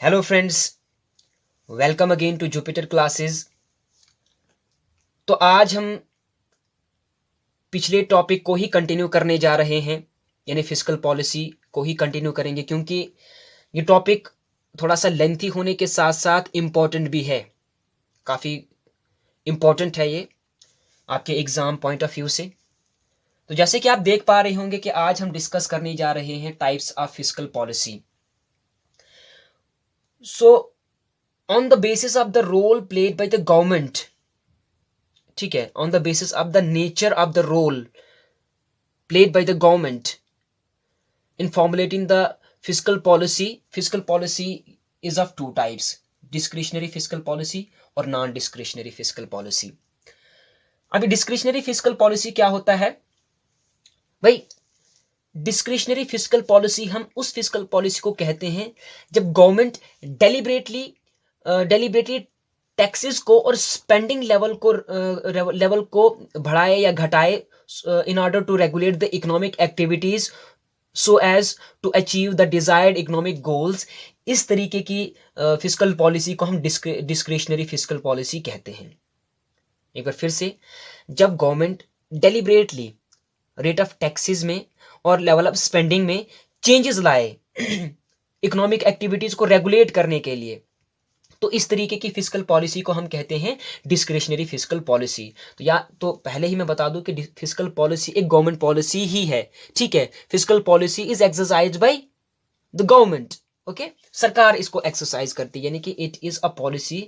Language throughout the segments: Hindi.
Hello friends, welcome again to Jupiter classes. तो आज हम पिछले टॉपिक को ही कंटिन्यू करने जा रहे हैं, यानी फिस्कल पॉलिसी को ही कंटिन्यू करेंगे, क्योंकि ये टॉपिक थोड़ा सा लेंथी होने के साथ साथ इम्पॉर्टेंट भी है। काफ़ी इम्पॉर्टेंट है ये आपके एग्ज़ाम पॉइंट ऑफ व्यू से। तो जैसे कि आप देख पा रहे होंगे कि आज हम डिस्कस करने जा रहे हैं types of fiscal policy. So on the basis of the role played by the government, ठीक है, on the basis of the nature of the role played by the government in formulating the fiscal policy is of two types: discretionary fiscal policy और नॉन डिस्क्रिशनरी फिस्कल पॉलिसी। अभी डिस्क्रिशनरी फिस्कल पॉलिसी क्या होता है भाई? डिस्क्रिशनरी फिस्कल पॉलिसी हम उस फिस्कल पॉलिसी को कहते हैं जब गवर्नमेंट डेलिबरेटली टैक्सेस को और स्पेंडिंग लेवल को बढ़ाए या घटाए in order to regulate the economic activities so as to achieve the desired economic goals। इस तरीके की फिस्कल पॉलिसी को हम डिस्क्रिशनरी फिस्कल पॉलिसी कहते हैं। एक बार फिर से, जब government deliberately rate of taxes में और लेवल ऑफ स्पेंडिंग में चेंजेस लाए इकोनॉमिक एक्टिविटीज को रेगुलेट करने के लिए, तो इस तरीके की फिस्कल पॉलिसी को हम कहते हैं डिस्क्रिशनरी फिस्कल पॉलिसी। तो या तो पहले ही मैं बता दूं कि फिस्कल पॉलिसी एक गवर्नमेंट पॉलिसी ही है, ठीक है। Fiscal policy is exercised bye the government, okay. सरकार इसको एक्सरसाइज करती है, यानी कि it is a policy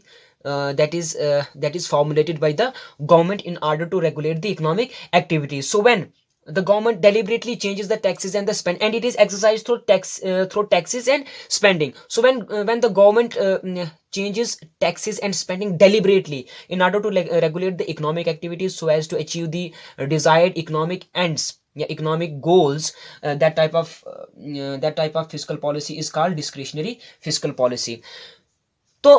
that is formulated by the government in order to regulate the economic activities. So when the government deliberately changes the taxes and the spend, and it is exercised through taxes and spending. So when the government changes taxes and spending deliberately in order to regulate the economic activities so as to achieve the desired economic ends, yeah, economic goals, that type of fiscal policy is called discretionary fiscal policy. तो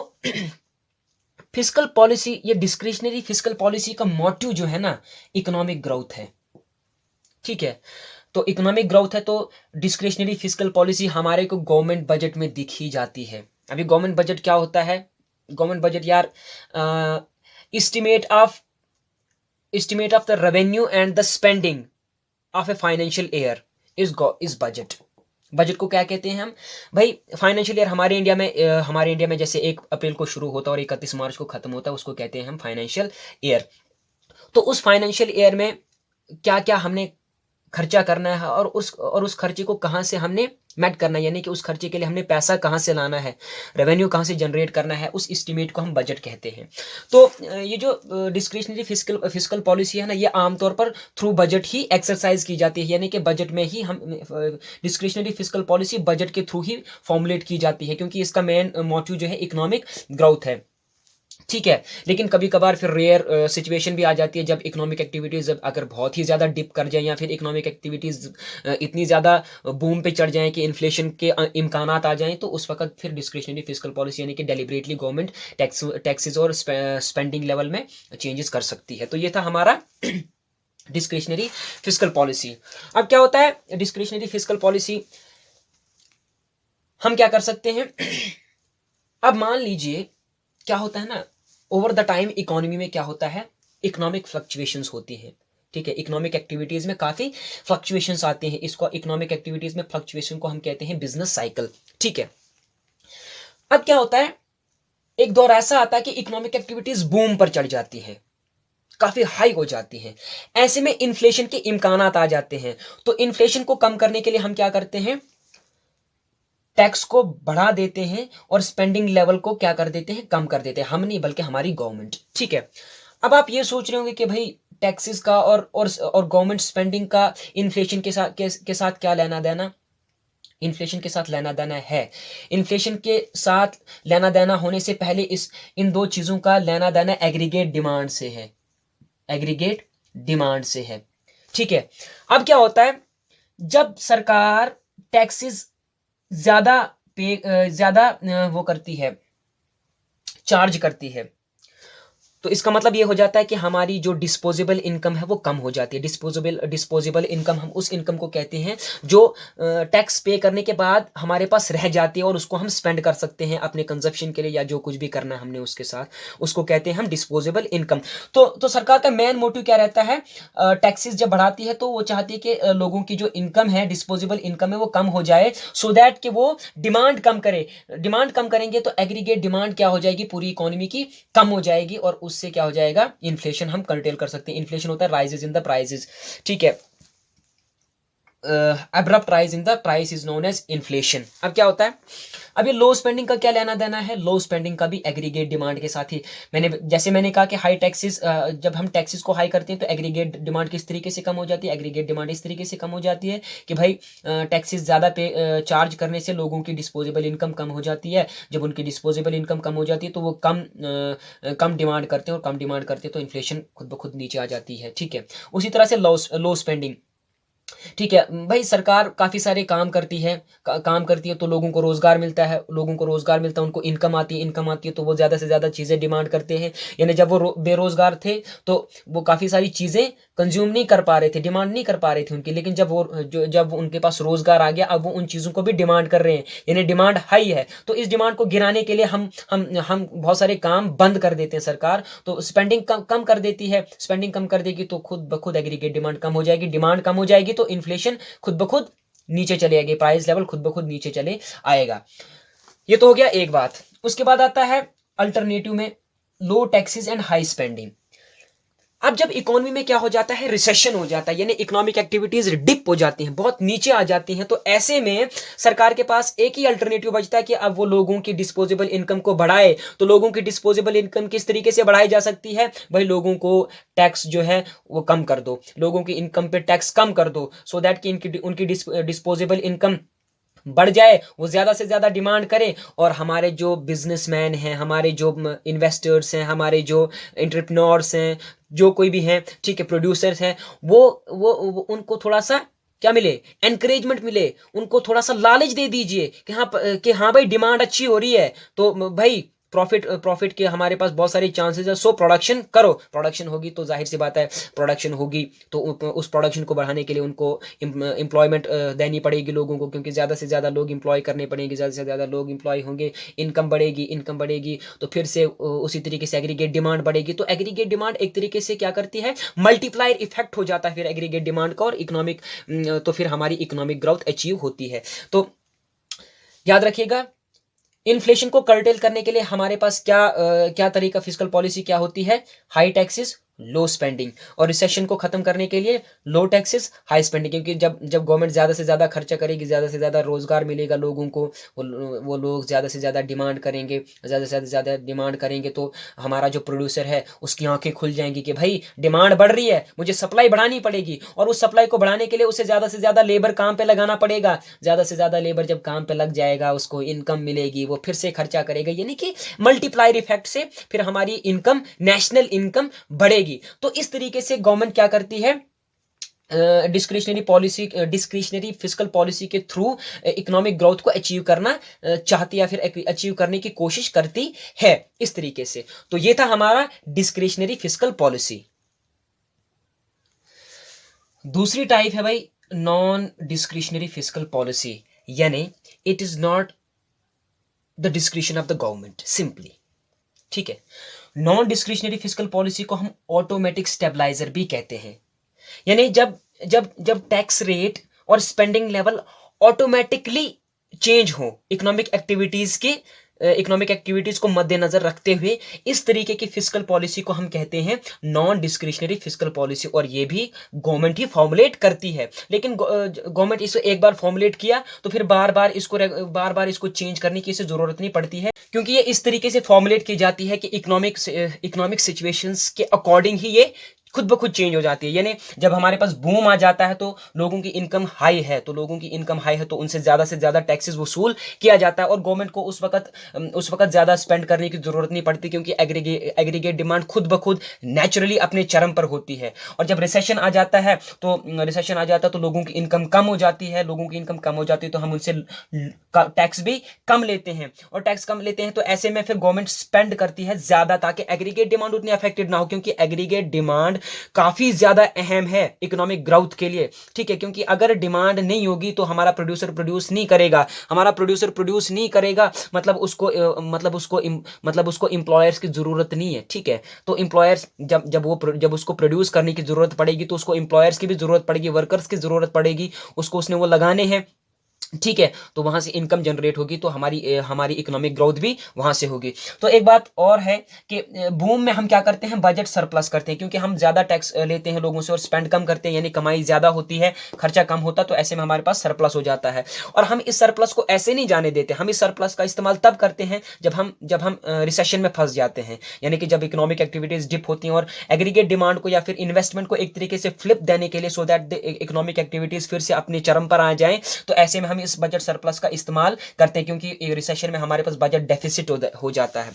फिस्कल पॉलिसी या डिस्क्रिशनरी फिस्कल पॉलिसी का मोटिव जो है ना, इकोनॉमिक ग्रोथ है, ठीक है। तो इकोनॉमिक ग्रोथ है, तो डिस्क्रिशनरी फिस्कल पॉलिसी हमारे को गवर्नमेंट बजट में दिख ही जाती है। अभी गवर्नमेंट बजट क्या होता है? गवर्नमेंट बजट यार estimate of the revenue and the spending of a financial year is budget। Budget को क्या कहते हैं हम भाई? फाइनेंशियल ईयर हमारे इंडिया में जैसे 1 अप्रैल को शुरू होता है और 31 मार्च को खत्म होता है, उसको कहते हैं हम फाइनेंशियल ईयर। तो उस फाइनेंशियल ईयर में क्या क्या हमने खर्चा करना है और उस खर्चे को कहाँ से हमने मेट करना है, यानी कि उस खर्चे के लिए हमने पैसा कहाँ से लाना है, रेवेन्यू कहाँ से जनरेट करना है, उस एस्टिमेट को हम बजट कहते हैं। तो ये जो डिस्क्रिशनरी फिस्कल पॉलिसी है ना, ये आमतौर पर थ्रू बजट ही एक्सरसाइज की जाती है, यानी कि बजट में ही हम डिस्क्रिशनरी फिस्कल पॉलिसी बजट के थ्रू ही फॉर्मुलेट की जाती है, क्योंकि इसका मेन मोटिव जो है इकोनॉमिक ग्रोथ है, ठीक है। लेकिन कभी कभार फिर रेयर सिचुएशन भी आ जाती है, जब इकोनॉमिक एक्टिविटीज़ अगर बहुत ही ज़्यादा डिप कर जाए या फिर इकोनॉमिक एक्टिविटीज़ इतनी ज़्यादा बूम पे चढ़ जाएं कि इन्फ्लेशन के इम्कानात आ जाएं, तो उस वक्त फिर डिस्क्रिशनरी फिस्कल पॉलिसी यानी कि डेलिबरेटली गवर्नमेंट टैक्सेस और स्पेंडिंग लेवल में चेंजेस कर सकती है। तो ये था हमारा डिस्क्रिशनरी फिस्कल पॉलिसी। अब क्या होता है डिस्क्रिशनरी फिस्कल पॉलिसी? हम क्या कर सकते हैं? अब मान लीजिए क्या होता है ना, ओवर द टाइम इकोनॉमी में क्या होता है, इकोनॉमिक फ्लक्चुएशंस होती हैं, ठीक है। इकोनॉमिक एक्टिविटीज में काफी फ्लक्चुएशंस आते हैं, इसको इकोनॉमिक एक्टिविटीज में फ्लक्चुएशन को हम कहते हैं बिजनेस साइकिल, ठीक है। अब क्या होता है, एक दौर ऐसा आता है कि इकोनॉमिक एक्टिविटीज बूम पर चढ़ जाती है, काफी हाई हो जाती है। ऐसे में इन्फ्लेशन के इम्कानात आ जाते हैं। तो इन्फ्लेशन को कम करने के लिए हम क्या करते हैं, टैक्स को बढ़ा देते हैं और स्पेंडिंग लेवल को क्या कर देते हैं, कम कर देते हैं। हम नहीं बल्कि हमारी गवर्नमेंट, ठीक है। अब आप ये सोच रहे होंगे कि भाई टैक्सेस का और गवर्नमेंट स्पेंडिंग का इन्फ्लेशन के साथ क्या लेना देना? इन्फ्लेशन के साथ लेना देना है। इन्फ्लेशन के साथ लेना देना होने से पहले इन दो चीजों का लेना देना एग्रीगेट डिमांड से है, एग्रीगेट डिमांड से है, ठीक है। अब क्या होता है, जब सरकार टैक्सेस ज्यादा वो करती है, चार्ज करती है, तो इसका मतलब ये हो जाता है कि हमारी जो डिस्पोजेबल इनकम है वो कम हो जाती है। डिस्पोजेबल इनकम, हम उस इनकम को कहते हैं जो टैक्स पे करने के बाद हमारे पास रह जाती है और उसको हम स्पेंड कर सकते हैं अपने कंजप्शन के लिए या जो कुछ भी करना है हमने उसके साथ, उसको कहते हैं हम डिस्पोजेबल इनकम। तो सरकार का मेन मोटिव क्या रहता है? टैक्सेस जब बढ़ाती है तो वो चाहती है कि लोगों की जो इनकम है, डिस्पोजेबल इनकम है, वो कम हो जाए, सो दैट कि वो डिमांड कम करे। डिमांड कम करेंगे तो एग्रीगेट डिमांड क्या हो जाएगी? पूरी इकोनॉमी की कम हो जाएगी और उससे क्या हो जाएगा? इन्फ्लेशन हम कंट्रोल कर सकते हैं। इन्फ्लेशन होता है राइजेस इन द प्राइसेस, ठीक है। Abrupt rise in the price is known as inflation. अब क्या होता है? अब ये लो स्पेंडिंग का क्या लेना देना है? लो स्पेंडिंग का भी एग्रीगेट डिमांड के साथ ही, मैंने कहा कि हाई टैक्सेस, जब हम टैक्सेस को हाई करते हैं तो एग्रीगेट डिमांड किस तरीके से कम हो जाती है? एग्रीगेट डिमांड इस तरीके से कम हो जाती है कि भाई टैक्सेस ज़्यादा पे चार्ज करने से लोगों की डिस्पोजेबल इनकम कम हो जाती है। जब उनकी डिस्पोजेबल इनकम कम हो जाती है तो वो कम डिमांड करते हैं, और कम डिमांड करते हैं तो इन्फ्लेशन खुद ब खुद नीचे आ जाती है, ठीक है। उसी तरह से लो स्पेंडिंग, ठीक है भाई, सरकार काफ़ी सारे काम करती है, काम करती है तो लोगों को रोज़गार मिलता है, लोगों को रोज़गार मिलता है, उनको इनकम आती है तो वो ज़्यादा से ज़्यादा चीज़ें डिमांड करते हैं। यानी जब वो बेरोज़गार थे तो वो काफ़ी सारी चीज़ें कंज्यूम नहीं कर पा रहे थे, डिमांड नहीं कर पा रहे थे उनकी, लेकिन जब उनके पास रोज़गार आ गया, अब वो उन चीज़ों को भी डिमांड कर रहे हैं, यानी डिमांड हाई है। तो इस डिमांड को गिराने के लिए हम बहुत सारे काम बंद कर देते हैं सरकार, तो स्पेंडिंग कम कर देती है। स्पेंडिंग कम कर देगी तो खुद ब खुद एग्रीगेट डिमांड कम हो जाएगी, डिमांड कम हो जाएगी तो इन्फ्लेशन खुद ब खुद नीचे चले आएगी, प्राइस लेवल खुद ब खुद नीचे चले आएगा। ये तो हो गया एक बात। उसके बाद आता है अल्टरनेटिव में लो टैक्सेस एंड हाई स्पेंडिंग। अब जब इकोनॉमी में क्या हो जाता है? रिसेशन हो जाता है, यानी इकोनॉमिक एक्टिविटीज डिप हो जाती हैं, बहुत नीचे आ जाती हैं, तो ऐसे में सरकार के पास एक ही अल्टरनेटिव बचता है कि अब वो लोगों की डिस्पोजेबल इनकम को बढ़ाए। तो लोगों की डिस्पोजेबल इनकम किस तरीके से बढ़ाई जा सकती है? भाई लोगों को टैक्स जो है वो कम कर दो, लोगों की इनकम पे टैक्स कम कर दो, सो दैट कि उनकी डिस्पोजेबल इनकम बढ़ जाए, वो ज़्यादा से ज़्यादा डिमांड करें, और हमारे जो बिजनेसमैन हैं, हमारे जो इन्वेस्टर्स हैं, हमारे जो एंटरप्रेन्योर्स हैं, जो कोई भी हैं, ठीक है, प्रोड्यूसर्स हैं, वो उनको थोड़ा सा क्या मिले? एनकरेजमेंट मिले, उनको थोड़ा सा लालच दे दीजिए कि हाँ भाई डिमांड अच्छी हो रही है, तो भाई प्रॉफिट के हमारे पास बहुत सारे चांसेस है, सो प्रोडक्शन करो। प्रोडक्शन होगी तो जाहिर सी बात है, प्रोडक्शन होगी तो उस प्रोडक्शन को बढ़ाने के लिए उनको एम्प्लॉयमेंट देनी पड़ेगी लोगों को, क्योंकि ज़्यादा से ज़्यादा लोग एम्प्लॉय करने पड़ेंगे, ज़्यादा से ज़्यादा लोग एम्प्लॉय होंगे, इनकम बढ़ेगी तो फिर से उसी तरीके से एग्रीगेट डिमांड बढ़ेगी। तो एग्रीगेट डिमांड एक तरीके से क्या करती है? मल्टीप्लायर इफेक्ट हो जाता है फिर एग्रीगेट डिमांड का, और इकोनॉमिक, तो फिर हमारी इकोनॉमिक ग्रोथ अचीव होती है। तो याद रखिएगा, इन्फ्लेशन को कर्टेल करने के लिए हमारे पास क्या तरीका, फिस्कल पॉलिसी क्या होती है? High taxes, low spending. और रिसेशन को खत्म करने के लिए लो टैक्सेस, हाई स्पेंडिंग, क्योंकि जब गवर्नमेंट ज़्यादा से ज़्यादा खर्चा करेगी, ज़्यादा से ज़्यादा रोज़गार मिलेगा लोगों को, वो लोग ज़्यादा से ज़्यादा डिमांड करेंगे, ज़्यादा से ज़्यादा डिमांड करेंगे तो हमारा जो प्रोड्यूसर है उसकी आंखें खुल जाएंगी कि भाई डिमांड बढ़ रही है, मुझे सप्लाई बढ़ानी पड़ेगी, और उस सप्लाई को बढ़ाने के लिए उसे ज़्यादा से ज़्यादा लेबर काम पे लगाना पड़ेगा। ज़्यादा से ज़्यादा लेबर जब काम पे लग जाएगा, उसको इनकम मिलेगी, वो फिर से खर्चा करेगा, यानी कि मल्टीप्लायर इफेक्ट से फिर हमारी इनकम, नेशनल इनकम बढ़ेगी। तो इस तरीके से गवर्नमेंट क्या करती है? डिस्क्रिशनरी फिस्कल पॉलिसी के थ्रू इकोनॉमिक ग्रोथ को अचीव करना चाहती है, या फिर अचीव करने की कोशिश करती है इस तरीके से। तो ये था हमारा डिस्क्रिशनरी फिस्कल पॉलिसी। दूसरी टाइप है भाई नॉन डिस्क्रिशनरी फिस्कल पॉलिसी, यानी it is not the discretion of the government simply, ठीक है। नॉन डिस्क्रिशनरी फिस्कल पॉलिसी को हम ऑटोमेटिक स्टेबलाइजर भी कहते हैं, यानी जब जब जब टैक्स रेट और स्पेंडिंग लेवल ऑटोमेटिकली चेंज हो इकोनॉमिक एक्टिविटीज को मद्देनजर रखते हुए, इस तरीके की फिस्कल पॉलिसी को हम कहते हैं नॉन डिस्क्रिशनरी फिस्कल पॉलिसी। और ये भी गवर्नमेंट ही फॉर्मुलेट करती है, लेकिन गवर्नमेंट इसे एक बार फॉर्मुलेट किया तो फिर बार बार इसको चेंज करने की इसे जरूरत नहीं पड़ती है, क्योंकि ये इस तरीके से फॉर्मुलेट की जाती है कि इकोनॉमिक सिचुएशंस के अकॉर्डिंग ही ये खुद ब खुद चेंज हो जाती है। यानी जब हमारे पास बूम आ जाता है तो लोगों की इनकम हाई है, तो उनसे से ज्यादा टैक्सेस वसूल किया जाता है, और गवर्नमेंट को उस वक्त ज्यादा स्पेंड करने की जरूरत नहीं पड़ती, क्योंकि एग्रीगेट डिमांड खुद ब खुद नेचुरली अपने चरम पर होती है। और जब रिसेशन आ जाता है तो लोगों की इनकम कम हो जाती है, तो हम उनसे टैक्स भी कम लेते हैं, और टैक्स कम लेते हैं तो ऐसे में फिर गवर्नमेंट स्पेंड करती है ज्यादा, ताकि एग्रीगेट डिमांड उतनी अफेक्टेड ना हो, क्योंकि एग्रीगेट डिमांड काफी ज्यादा अहम है इकोनॉमिक ग्रोथ के लिए। ठीक है, क्योंकि अगर डिमांड नहीं होगी तो हमारा प्रोड्यूसर प्रोड्यूस नहीं करेगा, मतलब उसको एम्प्लॉयर्स की जरूरत नहीं है। ठीक है, तो एम्प्लॉयर्स जब उसको प्रोड्यूस करने की जरूरत पड़ेगी तो उसको एम्प्लॉयर्स की भी जरूरत पड़ेगी, वर्कर्स की जरूरत पड़ेगी, उसने वो लगाने हैं। ठीक है, तो वहां से इनकम जनरेट होगी, तो हमारी इकोनॉमिक ग्रोथ भी वहां से होगी। तो एक बात और है कि बूम में हम क्या करते हैं, बजट सरप्लस करते हैं, क्योंकि हम ज्यादा टैक्स लेते हैं लोगों से और स्पेंड कम करते हैं, यानी कमाई ज्यादा होती है, खर्चा कम होता, तो ऐसे में हमारे पास सरप्लस हो जाता है। और हम इस सरप्लस को ऐसे नहीं जाने देते, हम इस सरप्लस का इस्तेमाल तब करते हैं जब हम रिसेशन में फंस जाते हैं, यानी कि जब इकोनॉमिक एक्टिविटीज डिप होती हैं और एग्रीगेट डिमांड को या फिर इन्वेस्टमेंट को एक तरीके से फ्लिप देने के लिए, सो दैट इकोनॉमिक एक्टिविटीज फिर से अपने चरम पर आ जाएं, तो ऐसे में हम इस बजट सरप्लस का इस्तेमाल करते हैं, क्योंकि रिसेशन में हमारे पास बजट डेफिसिट हो जाता है।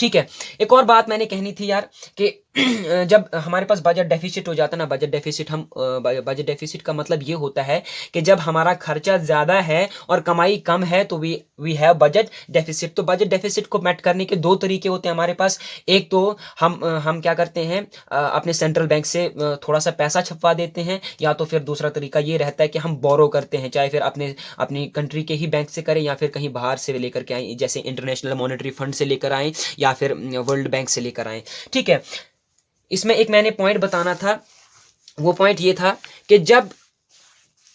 ठीक है, एक और बात मैंने कहनी थी यार कि जब हमारे पास बजट डेफिसिट हो जाता है ना, बजट डेफिसिट का मतलब ये होता है कि जब हमारा खर्चा ज्यादा है और कमाई कम है, तो वी हैव बजट डेफिसिट। तो बजट डेफिसिट को मैट करने के दो तरीके होते हैं हमारे पास। एक तो हम क्या करते हैं, अपने सेंट्रल बैंक से थोड़ा सा पैसा छपवा देते हैं, या तो फिर दूसरा तरीका ये रहता है कि हम बोरो करते हैं, चाहे फिर अपनी कंट्री के ही बैंक से करें या फिर कहीं बाहर से लेकर के आए, जैसे इंटरनेशनल मॉनेटरी फंड से लेकर आए या फिर वर्ल्ड बैंक से लेकर आए। ठीक है, इसमें एक मैंने पॉइंट बताना था, वो पॉइंट ये था कि जब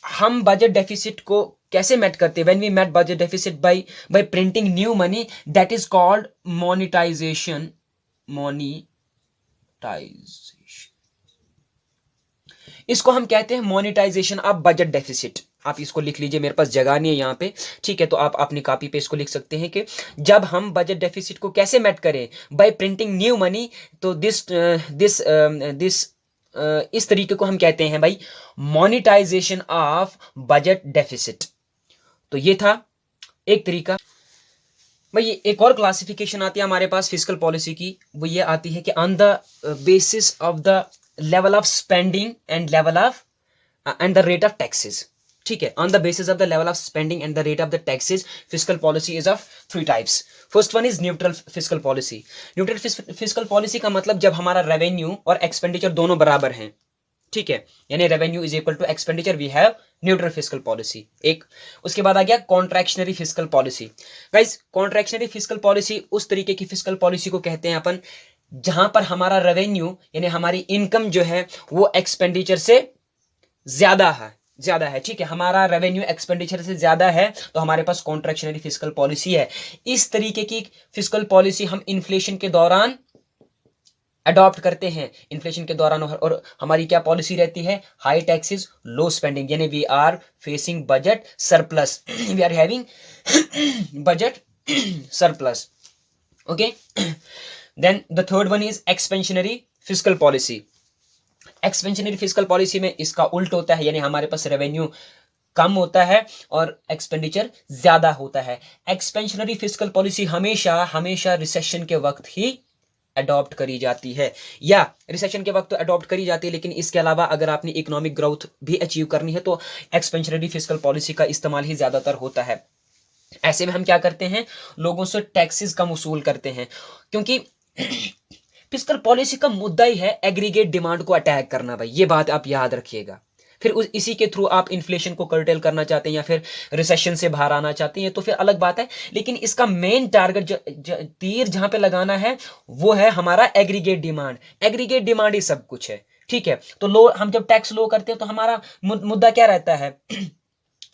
हम बजट डेफिसिट को कैसे मैट करते हैं, when we meet budget deficit by printing new money, that is called monetisation. इसको हम कहते हैं मोनेटाइजेशन ऑफ बजट डेफिसिट। आप इसको लिख लीजिए, मेरे पास जगह नहीं है यहाँ पे। ठीक है, तो आप अपनी कॉपी पे इसको लिख सकते हैं कि जब हम बजट डेफिसिट को कैसे मैट करें, बाय प्रिंटिंग न्यू मनी, तो इस तरीके को हम कहते हैं भाई मोनेटाइजेशन ऑफ बजट डेफिसिट। तो ये था एक तरीका। भाई एक और क्लासिफिकेशन आती है हमारे पास फिस्कल पॉलिसी की, वो ये आती है कि on the basis of the level of spending and the rate of taxes. ठीक है, on the basis of the level of spending and the rate of the taxes, fiscal policy is of 3 types. First one is neutral fiscal policy. Neutral fiscal policy का मतलब जब हमारा रेवेन्यू और एक्सपेंडिचर दोनों बराबर हैं। ठीक है, यानी revenue is equal to expenditure, we have neutral fiscal policy. एक उसके बाद आ गया contractionary fiscal policy. Guys, contractionary fiscal policy उस तरीके की फिस्कल पॉलिसी को कहते हैं अपन जहां पर हमारा रेवेन्यू यानी हमारी इनकम जो है वो एक्सपेंडिचर से ज्यादा है। ठीक है, हमारा रेवेन्यू एक्सपेंडिचर से ज्यादा है तो हमारे पास कॉन्ट्रैक्शनरी फिस्कल पॉलिसी है। इस तरीके की फिस्कल पॉलिसी हम इन्फ्लेशन के दौरान अडॉप्ट करते हैं। इन्फ्लेशन के दौरान और हमारी क्या पॉलिसी रहती है, हाई टैक्सेस लो स्पेंडिंग, यानी we are facing budget surplus, we are having budget surplus. Okay, then the third one is expansionary fiscal policy. Expansionary fiscal policy में इसका उल्ट होता है, यानी हमारे पास रेवेन्यू कम होता है और एक्सपेंडिचर ज्यादा होता है। एक्सपेंशनरी फिस्कल पॉलिसी हमेशा रिसेशन के वक्त ही अडॉप्ट करी जाती है, या रिसेशन के वक्त तो अडॉप्ट करी जाती है, लेकिन इसके अलावा अगर आपने इकोनॉमिक ग्रोथ भी अचीव करनी है तो एक्सपेंशनरी फिस्कल पॉलिसी का इस्तेमाल ही ज्यादातर होता है। ऐसे में हम क्या करते हैं, लोगों से टैक्सेस कम वसूल करते हैं, क्योंकि फिस्कल पॉलिसी का मुद्दा ही है एग्रीगेट डिमांड को अटैक करना। भाई ये बात आप याद रखिएगा। फिर इसी के थ्रू आप इन्फ्लेशन को कर्टेल करना चाहते हैं या फिर रिसेशन से बाहर आना चाहते हैं तो फिर अलग बात है, लेकिन इसका मेन टारगेट तीर जहां पे लगाना है वो है हमारा एग्रीगेट डिमांड ही सब कुछ है। ठीक है, तो लो हम जब टैक्स लो करते हैं तो हमारा मुद्दा क्या रहता है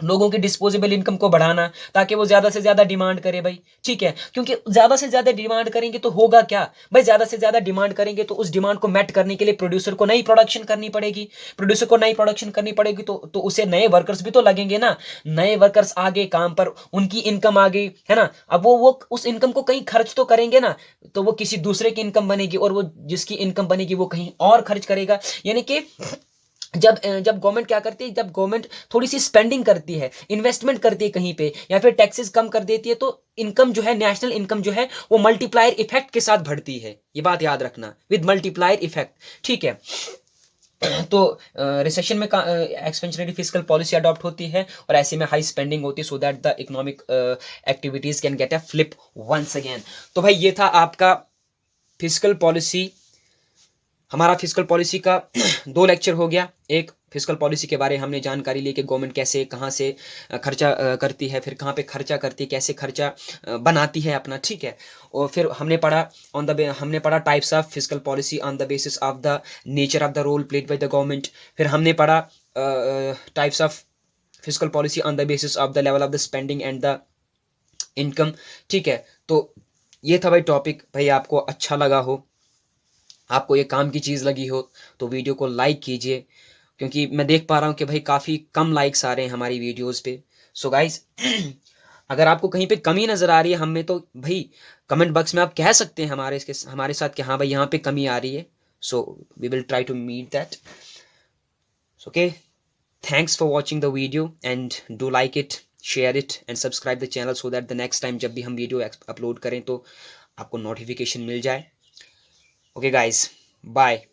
लोगों की डिस्पोजेबल इनकम को बढ़ाना ताकि वो ज्यादा से ज्यादा डिमांड करे भाई, ठीक है, क्योंकि ज्यादा से ज्यादा डिमांड करेंगे तो होगा क्या भाई, ज्यादा से ज्यादा डिमांड करेंगे तो उस डिमांड को मेट करने के लिए प्रोड्यूसर को नई प्रोडक्शन करनी पड़ेगी, प्रोड्यूसर को नई प्रोडक्शन करनी पड़ेगी तो उसे नए वर्कर्स भी तो लगेंगे ना, नए वर्कर्स आ गए काम पर, उनकी इनकम आ गई है ना, अब वो उस इनकम को कहीं खर्च तो करेंगे ना, तो वो किसी दूसरे की इनकम बनेगी और वो जिसकी इनकम बनेगी वो कहीं और खर्च करेगा। यानी कि जब जब गवर्नमेंट क्या करती है, जब गवर्नमेंट थोड़ी सी स्पेंडिंग करती है, इन्वेस्टमेंट करती है कहीं पे, या फिर टैक्सेस कम कर देती है, तो इनकम जो है, नेशनल इनकम जो है वो मल्टीप्लायर इफेक्ट के साथ बढ़ती है, ये बात याद रखना, विद मल्टीप्लायर इफेक्ट, ठीक है। तो रिसेशन में एक्सपेंशनरी फिस्कल पॉलिसी अडॉप्ट होती है और ऐसे में हाई स्पेंडिंग होती है, so that the economic activities can get a flip once again. तो भाई ये था आपका फिस्कल पॉलिसी, हमारा फिस्कल पॉलिसी का 2 लेक्चर हो गया। एक फिस्कल पॉलिसी के बारे में हमने जानकारी ली कि गवर्नमेंट कैसे कहाँ से खर्चा करती है, फिर कहाँ पे खर्चा करती है, कैसे खर्चा बनाती है अपना, ठीक है। और फिर हमने पढ़ा types of fiscal policy on the basis of the nature of the role played by the government. फिर हमने पढ़ा types of fiscal policy on the basis of the level of the spending and the income, ठीक है। तो ये था भाई टॉपिक, भाई आपको अच्छा लगा हो, आपको ये काम की चीज़ लगी हो तो वीडियो को लाइक कीजिए, क्योंकि मैं देख पा रहा हूँ कि भाई काफ़ी कम लाइक्स आ रहे हैं हमारी वीडियोस पे। सो गाइज अगर आपको कहीं पे कमी नज़र आ रही है हमें, तो भाई कमेंट बॉक्स में आप कह सकते हैं हमारे साथ कि हाँ भाई यहाँ पे कमी आ रही है। So we will try to meet that. Okay, thanks for watching the video and do like it, share it and subscribe the channel, so that the next time जब भी हम वीडियो अपलोड करें तो आपको नोटिफिकेशन मिल जाए। Okay guys, bye.